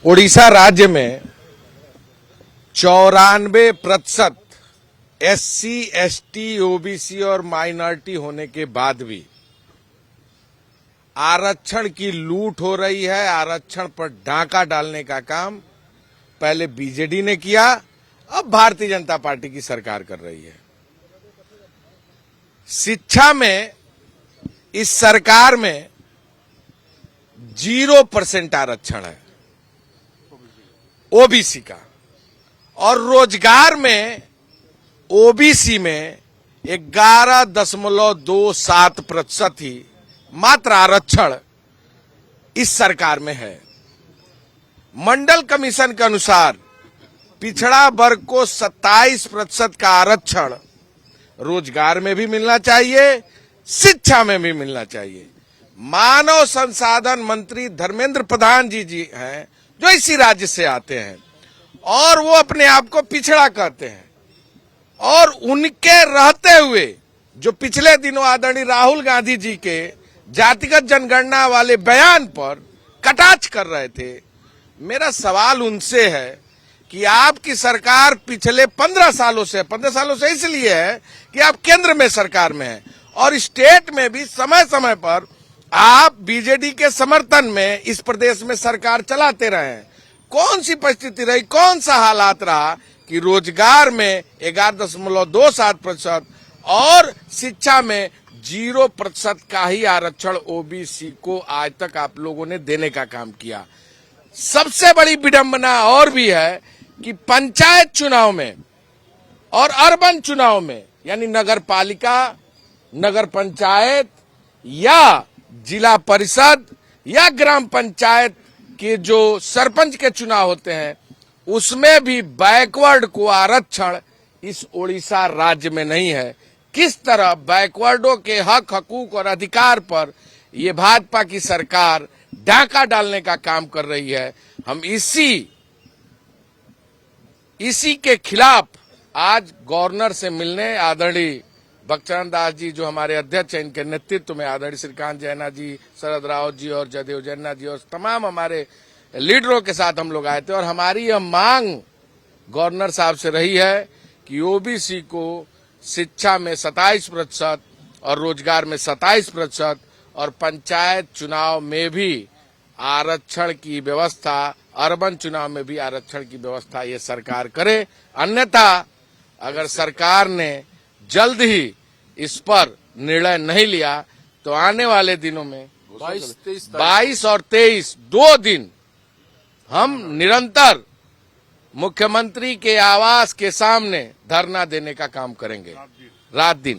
उड़ीसा राज्य में 94% SC, ST, OBC और माइनॉरिटी होने के बाद भी आरक्षण की लूट हो रही है। आरक्षण पर डाका डालने का काम पहले बीजेडी ने किया, अब भारतीय जनता पार्टी की सरकार कर रही है। शिक्षा में इस सरकार में 0% आरक्षण है ओबीसी का, और रोजगार में ओबीसी में 11.27% ही मात्र आरक्षण इस सरकार में है। मंडल कमीशन के अनुसार पिछड़ा वर्ग को 27% का आरक्षण रोजगार में भी मिलना चाहिए, शिक्षा में भी मिलना चाहिए। मानव संसाधन मंत्री धर्मेंद्र प्रधान जी हैं, जो इसी राज्य से आते हैं, और वो अपने आप को पिछड़ा कहते हैं, और उनके रहते हुए जो पिछले दिनों आदरणीय राहुल गांधी जी के जातिगत जनगणना वाले बयान पर कटाक्ष कर रहे थे। मेरा सवाल उनसे है कि आपकी सरकार पिछले 15 सालों से इसलिए है कि आप केंद्र में सरकार में हैं, और स्टेट में भी समय समय पर आप बीजेडी के समर्थन में इस प्रदेश में सरकार चलाते रहे हैं। कौन सी परिस्थिति रही, कौन सा हालात रहा कि रोजगार में 11.27% और शिक्षा में 0% का ही आरक्षण ओबीसी को आज तक आप लोगों ने देने का काम किया। सबसे बड़ी विडंबना और भी है कि पंचायत चुनाव में और अर्बन चुनाव में, यानी नगर पालिका, नगर पंचायत या जिला परिषद या ग्राम पंचायत के जो सरपंच के चुनाव होते हैं, उसमें भी बैकवर्ड को आरक्षण इस उड़ीसा राज्य में नहीं है। किस तरह बैकवर्डों के हक, हकूक और अधिकार पर ये भाजपा की सरकार डाका डालने का काम कर रही है। हम इसी के खिलाफ आज गवर्नर से मिलने आदरणीय बक्चरण दास जी, जो हमारे अध्यक्ष हैं, इनके नेतृत्व में आदरणीय श्रीकांत जैना जी, शरद राव जी और जयदेव जैना जी और तमाम हमारे लीडरों के साथ हम लोग आए थे। और हमारी यह मांग गवर्नर साहब से रही है कि ओबीसी को शिक्षा में 27% और रोजगार में 27% और पंचायत चुनाव में भी आरक्षण की व्यवस्था, अर्बन चुनाव में भी आरक्षण की व्यवस्था ये सरकार करे। अन्यथा अगर सरकार ने जल्द ही इस पर निर्णय नहीं लिया तो आने वाले दिनों में 22 और 23 2 दिन हम निरंतर मुख्यमंत्री के आवास के सामने धरना देने का काम करेंगे, रात दिन।